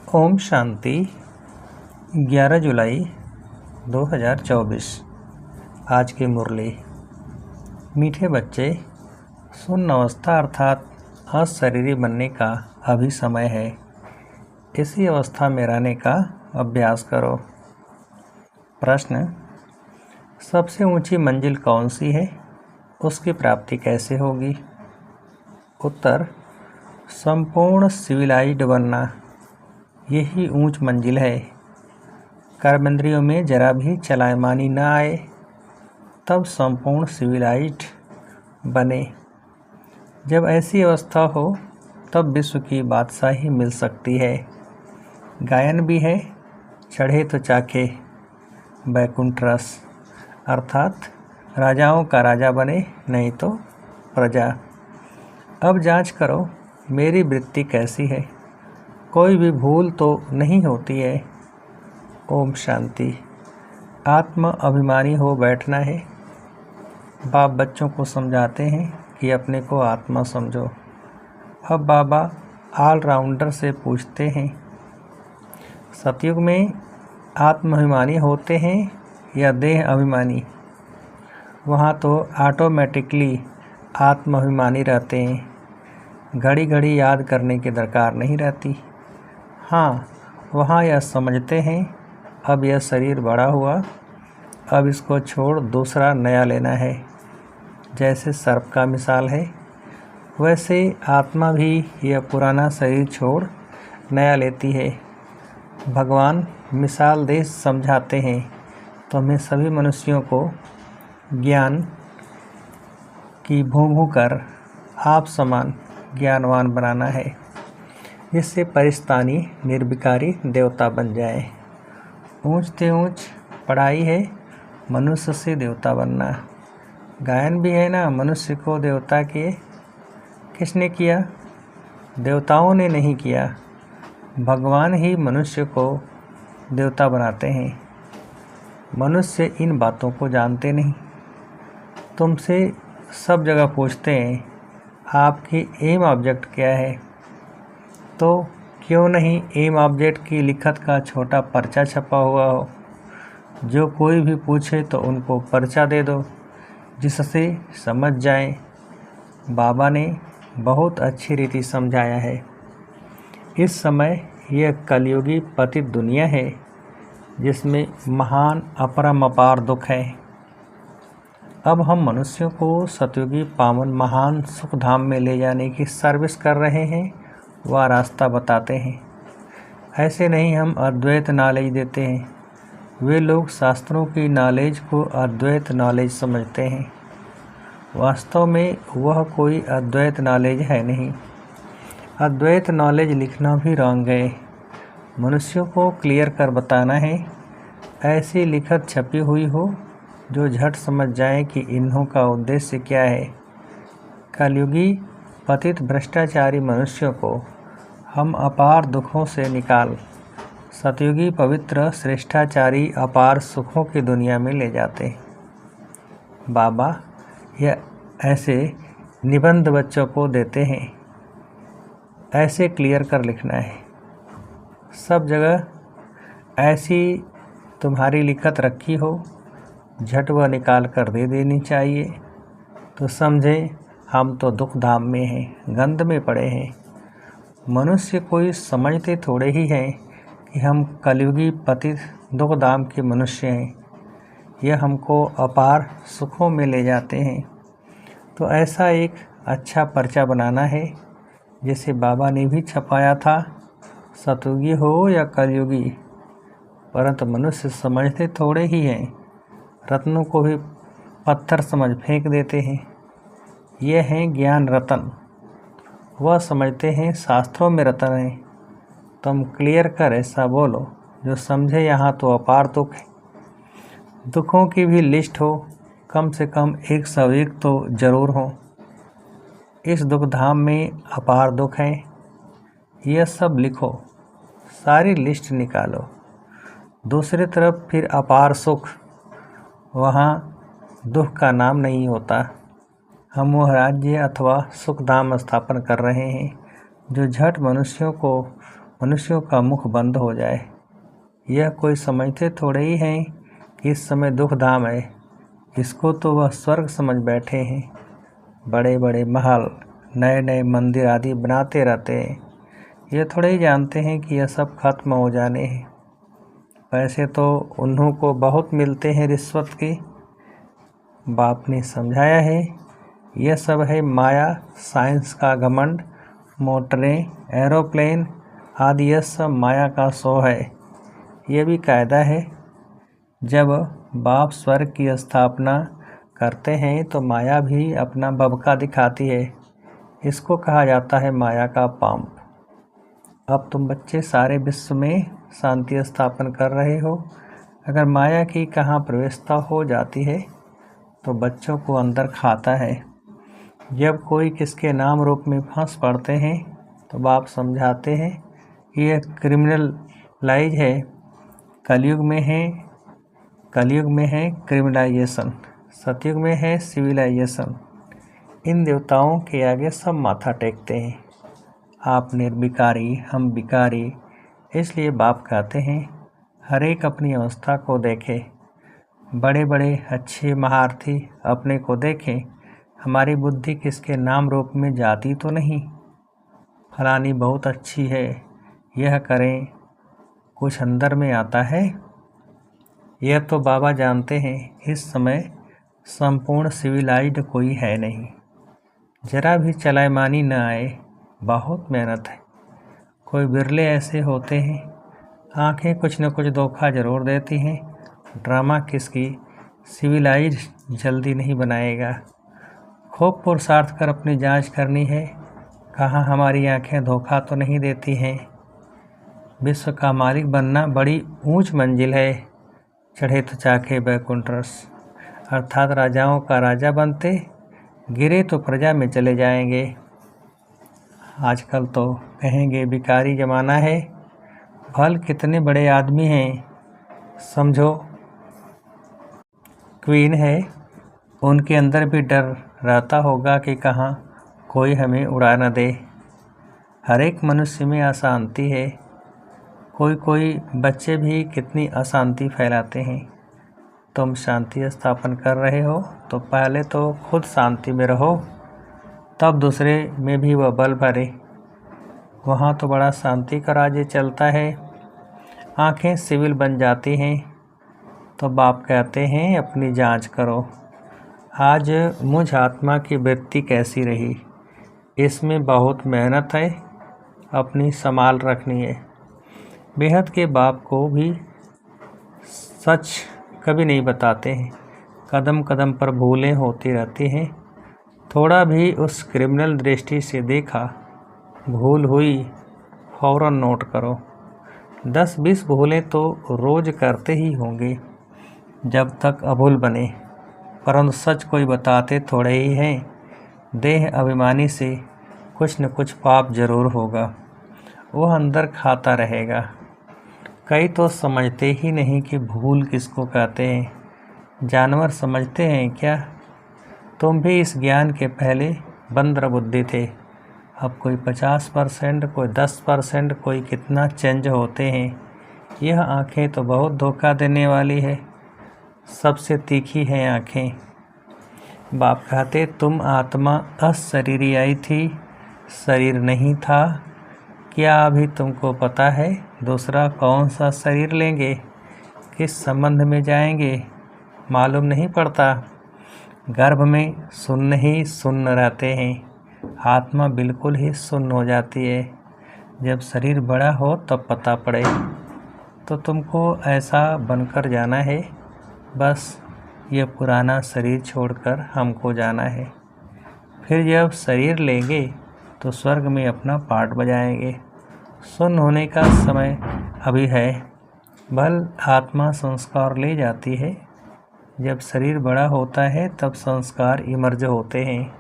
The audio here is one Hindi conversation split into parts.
ओम शांति। 11 जुलाई 2024। आज की मुरली। मीठे बच्चे, सुन्न अवस्था अर्थात अशरीरी बनने का अभी समय है। इसी अवस्था में रहने का अभ्यास करो। प्रश्न: सबसे ऊंची मंजिल कौन सी है? उसकी प्राप्ति कैसे होगी? उत्तर: संपूर्ण सिविलाइज्ड बनना, यही ऊंच मंजिल है। कर्मेंद्रियों में जरा भी चलायमानी न आए, तब संपूर्ण सिविलाइज्ड बने। जब ऐसी अवस्था हो तब विश्व की बादशाही मिल सकती है। गायन भी है, चढ़े तो चाखे बैकुंठ रस, अर्थात राजाओं का राजा बने, नहीं तो प्रजा। अब जांच करो मेरी वृत्ति कैसी है, कोई भी भूल तो नहीं होती है। ओम शांति। आत्म अभिमानी हो बैठना है। बाप बच्चों को समझाते हैं कि अपने को आत्मा समझो। अब बाबा ऑलराउंडर से पूछते हैं, सतयुग में आत्म अभिमानी होते हैं या देह अभिमानी? वहाँ तो ऑटोमेटिकली आत्म अभिमानी रहते हैं, घड़ी घड़ी याद करने की दरकार नहीं रहती। हाँ, वहाँ यह समझते हैं अब यह शरीर बड़ा हुआ, अब इसको छोड़ दूसरा नया लेना है। जैसे सर्प का मिसाल है, वैसे आत्मा भी यह पुराना शरीर छोड़ नया लेती है। भगवान मिसाल दे समझाते हैं तो हमें सभी मनुष्यों को ज्ञान की भूं कर आप समान ज्ञानवान बनाना है, जिससे परिस्तानी निर्विकारी देवता बन जाए। ऊंच से ऊंच पढ़ाई है, मनुष्य से देवता बनना। गायन भी है ना, मनुष्य को देवता किए। किसने किया? देवताओं ने नहीं किया, भगवान ही मनुष्य को देवता बनाते हैं। मनुष्य इन बातों को जानते नहीं। तुमसे सब जगह पूछते हैं आपकी एम ऑब्जेक्ट क्या है, तो क्यों नहीं एम ऑब्जेक्ट की लिखत का छोटा पर्चा छपा हुआ हो। जो कोई भी पूछे तो उनको पर्चा दे दो, जिससे समझ जाएं। बाबा ने बहुत अच्छी रीति समझाया है। इस समय यह कलयुगी पतित दुनिया है, जिसमें महान अपरंपार दुख है। अब हम मनुष्यों को सतयुगी पावन महान सुखधाम में ले जाने की सर्विस कर रहे हैं, वह रास्ता बताते हैं। ऐसे नहीं हम अद्वैत नॉलेज देते हैं। वे लोग शास्त्रों की नॉलेज को अद्वैत नॉलेज समझते हैं। वास्तव में वह कोई अद्वैत नॉलेज है नहीं। अद्वैत नॉलेज लिखना भी रॉन्ग है। मनुष्यों को क्लियर कर बताना है, ऐसी लिखत छपी हुई हो जो झट समझ जाए कि इन्हों का उद्देश्य क्या है। कलयुगी पतित भ्रष्टाचारी मनुष्यों को हम अपार दुखों से निकाल सतयुगी पवित्र श्रेष्ठाचारी अपार सुखों की दुनिया में ले जाते। बाबा यह ऐसे निबंध बच्चों को देते हैं, ऐसे क्लियर कर लिखना है। सब जगह ऐसी तुम्हारी लिखत रखी हो, झट वह निकाल कर दे देनी चाहिए, तो समझें हम तो दुख धाम में हैं, गंध में पड़े हैं। मनुष्य कोई समझते थोड़े ही हैं कि हम कलयुगी पतित दुख धाम के मनुष्य हैं। यह हमको अपार सुखों में ले जाते हैं। तो ऐसा एक अच्छा पर्चा बनाना है, जैसे बाबा ने भी छपाया था, सतयुगी हो या कलयुगी। परंतु मनुष्य समझते थोड़े ही हैं, रत्नों को भी पत्थर समझ फेंक देते हैं। ये हैं ज्ञान रतन, वह समझते हैं शास्त्रों में रतन है। तुम क्लियर कर ऐसा बोलो जो समझे यहाँ तो अपार दुख है। दुखों की भी लिस्ट हो, कम से कम 101 तो जरूर हो। इस दुख धाम में अपार दुख है, यह सब लिखो, सारी लिस्ट निकालो। दूसरी तरफ फिर अपार सुख, वहाँ दुख का नाम नहीं होता। हम वह राज्य अथवा सुखधाम स्थापन कर रहे हैं जो झट मनुष्यों को मनुष्यों का मुख बंद हो जाए। यह कोई समझते थोड़े ही हैं कि इस समय दुख धाम है। इसको तो वह स्वर्ग समझ बैठे हैं। बड़े बड़े महल, नए नए मंदिर आदि बनाते रहते हैं। ये थोड़े ही जानते हैं कि यह सब खत्म हो जाने हैं। पैसे तो उन्हों को बहुत मिलते हैं रिश्वत के। बाप ने समझाया है, यह सब है माया, साइंस का घमंड, मोटरें, एरोप्लेन आदि यह सब माया का शो है। यह भी कायदा है, जब बाप स्वर्ग की स्थापना करते हैं तो माया भी अपना बबका दिखाती है। इसको कहा जाता है माया का पांप। अब तुम बच्चे सारे विश्व में शांति स्थापन कर रहे हो। अगर माया की कहाँ प्रवेशता हो जाती है तो बच्चों को अंदर खाता है। जब कोई किसके नाम रूप में फंस पड़ते हैं तो बाप समझाते हैं कि यह क्रिमिनलाइज है। कलयुग में है क्रिमिनलाइजेशन, सतयुग में है सिविलाइजेशन। इन देवताओं के आगे सब माथा टेकते हैं। आप निर्विकारी, हम विकारी। इसलिए बाप कहते हैं, हर एक अपनी अवस्था को देखे। बड़े बड़े अच्छे महारथी अपने को देखें। हमारी बुद्धि किसके नाम रूप में जाती तो नहीं। फलानी बहुत अच्छी है, यह करें, कुछ अंदर में आता है। यह तो बाबा जानते हैं, इस समय संपूर्ण सिविलाइज्ड कोई है नहीं। जरा भी चलायमानी न आए, बहुत मेहनत है। कोई बिरले ऐसे होते हैं, आंखें कुछ न कुछ धोखा जरूर देती हैं। ड्रामा किसकी सिविलाइज जल्दी नहीं बनाएगा। खूब पुरुषार्थ कर अपनी जांच करनी है, कहाँ हमारी आंखें धोखा तो नहीं देती हैं। विश्व का मालिक बनना बड़ी ऊंच मंजिल है। चढ़े तो चाके बैकुंठ रस, अर्थात राजाओं का राजा बनते, गिरे तो प्रजा में चले जाएंगे। आजकल तो कहेंगे भिखारी जमाना है। भल कितने बड़े आदमी हैं, समझो क्वीन है, उनके अंदर भी डर रहता होगा कि कहाँ कोई हमें उड़ा न दे। हर एक मनुष्य में अशांति है। कोई बच्चे भी कितनी अशांति फैलाते हैं। तुम शांति स्थापन कर रहे हो तो पहले तो खुद शांति में रहो, तब दूसरे में भी वह बल भरे। वहाँ तो बड़ा शांति का राज्य चलता है। आंखें सिविल बन जाती हैं तो बाप कहते हैं अपनी जांच करो। आज मुझ आत्मा की वृत्ति कैसी रही, इसमें बहुत मेहनत है, अपनी संभाल रखनी है। बेहद के बाप को भी सच कभी नहीं बताते हैं। कदम कदम पर भूलें होती रहती हैं। थोड़ा भी उस क्रिमिनल दृष्टि से देखा, भूल हुई, फौरन नोट करो। 10-20 भूलें तो रोज करते ही होंगे जब तक अभूल बने, परंतु सच कोई बताते थोड़े ही हैं। देह अभिमानी से कुछ न कुछ पाप जरूर होगा, वह अंदर खाता रहेगा। कई तो समझते ही नहीं कि भूल किसको कहते हैं। जानवर समझते हैं क्या? तुम भी इस ज्ञान के पहले बंदर बुद्धि थे। अब कोई 50%, कोई 10%, कोई कितना चेंज होते हैं। यह आँखें तो बहुत धोखा देने वाली है, सबसे तीखी हैं आँखें। बाप कहते, तुम आत्मा अशरीरी आई थी, शरीर नहीं था। क्या अभी तुमको पता है दूसरा कौन सा शरीर लेंगे, किस संबंध में जाएंगे? मालूम नहीं पड़ता। गर्भ में शून्य ही शून्य रहते हैं। आत्मा बिल्कुल ही शून्य हो जाती है। जब शरीर बड़ा हो तब पता पड़े। तो तुमको ऐसा बनकर जाना है, बस ये पुराना शरीर छोड़कर हमको जाना है। फिर जब शरीर लेंगे तो स्वर्ग में अपना पार्ट बजाएंगे। शून्य होने का समय अभी है। बल आत्मा संस्कार ले जाती है। जब शरीर बड़ा होता है तब संस्कार इमर्ज होते हैं।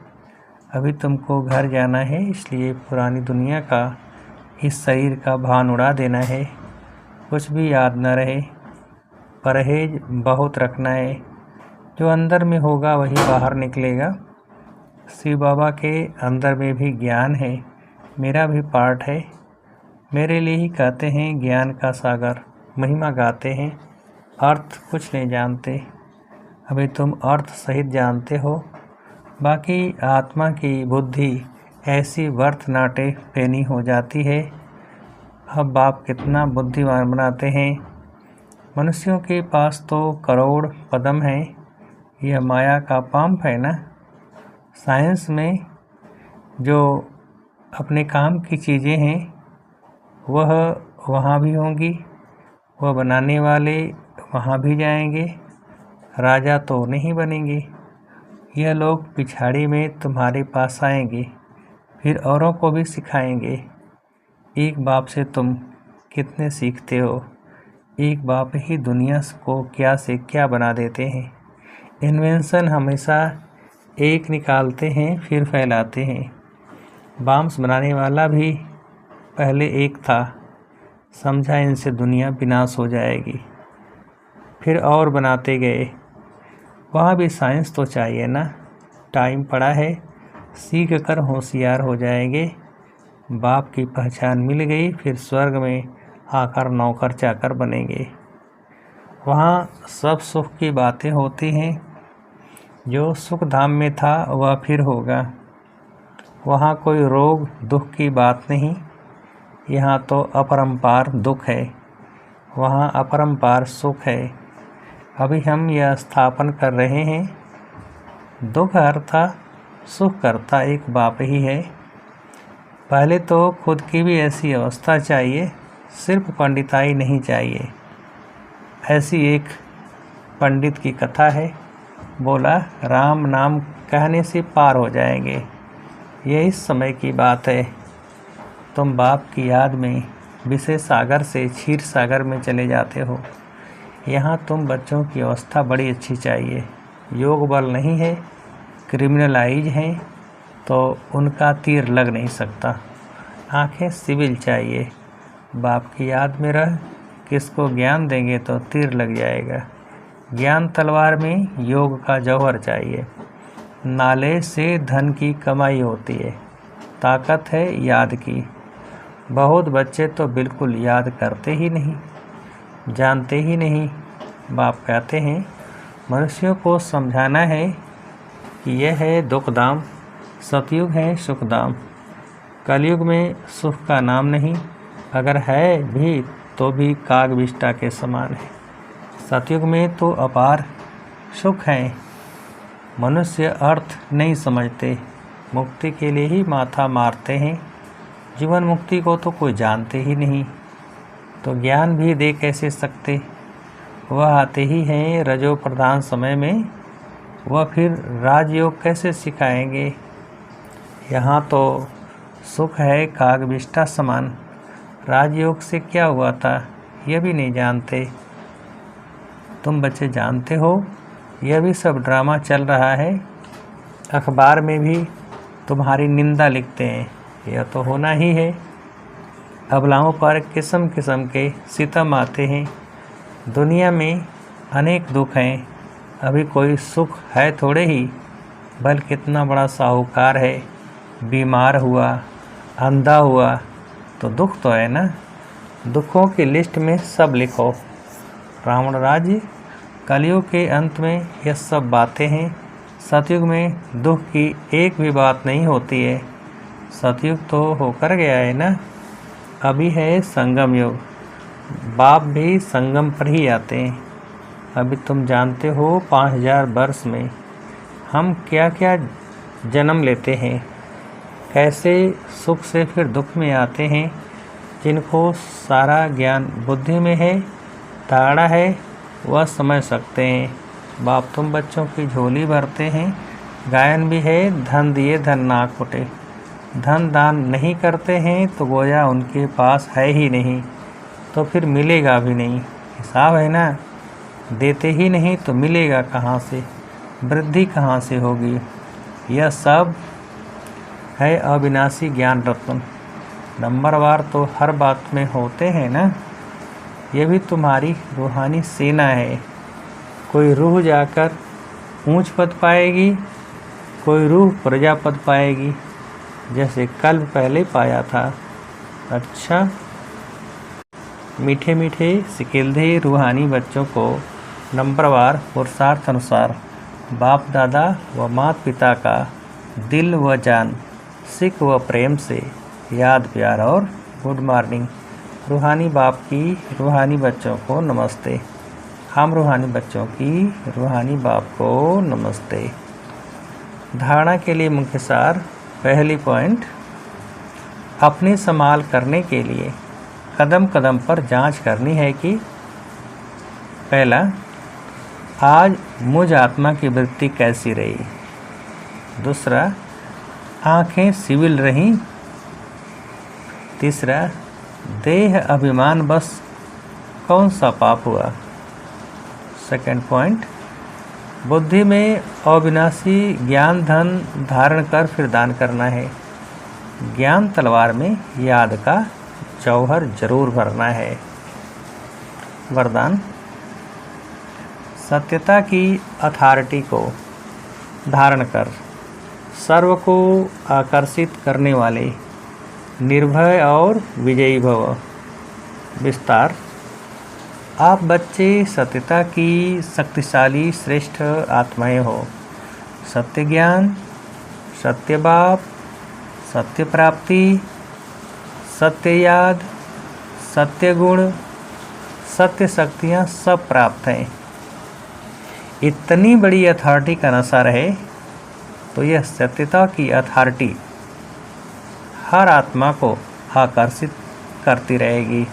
अभी तुमको घर जाना है, इसलिए पुरानी दुनिया का, इस शरीर का भान उड़ा देना है। कुछ भी याद न रहे। परहेज बहुत रखना है। जो अंदर में होगा वही बाहर निकलेगा। शिव बाबा के अंदर में भी ज्ञान है, मेरा भी पार्ट है। मेरे लिए ही कहते हैं ज्ञान का सागर, महिमा गाते हैं, अर्थ कुछ नहीं जानते। अभी तुम अर्थ सहित जानते हो, बाकी आत्मा की बुद्धि ऐसी वर्थ नाटे फेनी हो जाती है। अब बाप कितना बुद्धिमान बनाते हैं। मनुष्यों के पास तो करोड़ पदम है, यह माया का पंप है ना। साइंस में जो अपने काम की चीज़ें हैं वह वहाँ भी होंगी, वह बनाने वाले वहाँ भी जाएंगे, राजा तो नहीं बनेंगे। यह लोग पिछाड़ी में तुम्हारे पास आएंगे, फिर औरों को भी सिखाएंगे। एक बाप से तुम कितने सीखते हो, एक बाप ही दुनिया को क्या से क्या बना देते हैं। इन्वेंशन हमेशा एक निकालते हैं फिर फैलाते हैं। बॉम्ब्स बनाने वाला भी पहले एक था, समझा इनसे दुनिया विनाश हो जाएगी, फिर और बनाते गए। वहाँ भी साइंस तो चाहिए ना। टाइम पड़ा है, सीख कर होशियार हो जाएंगे। बाप की पहचान मिल गई, फिर स्वर्ग में आकर नौकर चाकर बनेंगे। वहाँ सब सुख की बातें होती हैं, जो सुख धाम में था वह फिर होगा। वहाँ कोई रोग दुख की बात नहीं, यहाँ तो अपरंपार दुख है, वहाँ अपरंपार सुख है। अभी हम यह स्थापन कर रहे हैं। दुख हरता सुख करता एक बाप ही है। पहले तो खुद की भी ऐसी अवस्था चाहिए, सिर्फ पंडिताई नहीं चाहिए। ऐसी एक पंडित की कथा है, बोला राम नाम कहने से पार हो जाएंगे। यह इस समय की बात है। तुम बाप की याद में विषय सागर से क्षीर सागर में चले जाते हो। यहाँ तुम बच्चों की अवस्था बड़ी अच्छी चाहिए। योग बल नहीं है, क्रिमिनलाइज हैं, तो उनका तीर लग नहीं सकता। आंखें सिविल चाहिए। बाप की याद में रह, किसको ज्ञान देंगे तो तीर लग जाएगा। ज्ञान तलवार में योग का जौहर चाहिए। नाले से धन की कमाई होती है, ताकत है याद की। बहुत बच्चे तो बिल्कुल याद करते ही नहीं, जानते ही नहीं। बाप कहते हैं मनुष्यों को समझाना है कि यह है दुखधाम, सतयुग है सुखधाम। कलयुग में सुख का नाम नहीं, अगर है भी तो भी काग विष्टा के समान है। सतयुग में तो अपार सुख है। मनुष्य अर्थ नहीं समझते, मुक्ति के लिए ही माथा मारते हैं। जीवन मुक्ति को तो कोई जानते ही नहीं, तो ज्ञान भी दे कैसे सकते। वह आते ही हैं रजो प्रधान समय में, वह फिर राजयोग कैसे सिखाएंगे। यहाँ तो सुख है कागविष्टा समान, राजयोग से क्या हुआ था यह भी नहीं जानते। तुम बच्चे जानते हो यह भी सब ड्रामा चल रहा है। अखबार में भी तुम्हारी निंदा लिखते हैं, यह तो होना ही है। अबलाओं पर किस्म किस्म के सितम आते हैं। दुनिया में अनेक दुख हैं, अभी कोई सुख है थोड़े ही। बल कितना बड़ा साहूकार है, बीमार हुआ, अंधा हुआ, तो दुख तो है ना। दुखों की लिस्ट में सब लिखो। रावण राज्य, कलयुग के अंत में यह सब बातें हैं। सतयुग में दुख की एक भी बात नहीं होती है। सतयुग तो होकर गया है ना, अभी है संगम युग। बाप भी संगम पर ही आते हैं। अभी तुम जानते हो 5000 वर्ष में हम क्या क्या जन्म लेते हैं, कैसे सुख से फिर दुख में आते हैं। जिनको सारा ज्ञान बुद्धि में है, ताड़ा है, वह समझ सकते हैं। बाप तुम बच्चों की झोली भरते हैं। गायन भी है, धन दिए धन ना खोटे। धन दान नहीं करते हैं तो गोया उनके पास है ही नहीं, तो फिर मिलेगा भी नहीं। हिसाब है ना, देते ही नहीं तो मिलेगा कहाँ से, वृद्धि कहाँ से होगी। यह सब है अविनाशी ज्ञान रत्न। नंबरवार तो हर बात में होते हैं ना। ये भी तुम्हारी रूहानी सेना है। कोई रूह जाकर ऊंच पद पाएगी, कोई रूह प्रजापद पाएगी, जैसे कल पहले पाया था। अच्छा, मीठे मीठे सिकिलधे रूहानी बच्चों को नंबरवार पुरुषार्थ अनुसार बाप दादा व माता पिता का दिल व जान सिख व प्रेम से याद प्यार और गुड मॉर्निंग। रूहानी बाप की रूहानी बच्चों को नमस्ते। हम रूहानी बच्चों की रूहानी बाप को नमस्ते। धारणा के लिए मुख्य सार। पहली पॉइंट, अपने संभाल करने के लिए कदम कदम पर जांच करनी है कि पहला, आज मुझ आत्मा की वृत्ति कैसी रही। दूसरा, आँखें सिविल रहीं। तीसरा, देह अभिमान बस कौन सा पाप हुआ। सेकंड पॉइंट, बुद्धि में अविनाशी ज्ञान धन धारण कर फिर दान करना है। ज्ञान तलवार में याद का जौहर जरूर भरना है। वरदान, सत्यता की अथॉरिटी को धारण कर सर्व को आकर्षित करने वाले निर्भय और विजयी भव। विस्तार, आप बच्चे सत्यता की शक्तिशाली श्रेष्ठ आत्माएं हो। सत्य ज्ञान, सत्य बाप, सत्य प्राप्ति, सत्य याद, सत्य गुण, सत्य शक्तियाँ सब प्राप्त हैं। इतनी बड़ी अथॉरिटी का नशा रहे तो यह सत्यता की अथॉरिटी हर आत्मा को आकर्षित करती रहेगी।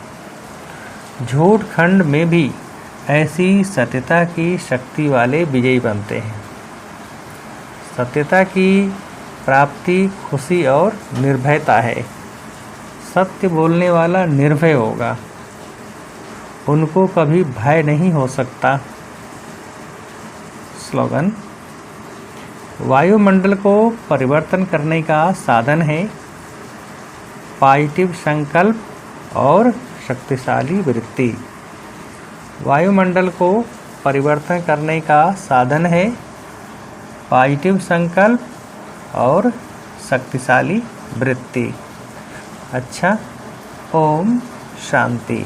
झूठ खंड में भी ऐसी सत्यता की शक्ति वाले विजयी बनते हैं। सत्यता की प्राप्ति खुशी और निर्भयता है। सत्य बोलने वाला निर्भय होगा, उनको कभी भय नहीं हो सकता। स्लोगन, वायुमंडल को परिवर्तन करने का साधन है पॉजिटिव संकल्प और शक्तिशाली वृत्ति। वायुमंडल को परिवर्तन करने का साधन है पॉजिटिव संकल्प और शक्तिशाली वृत्ति। अच्छा, ओम शांति।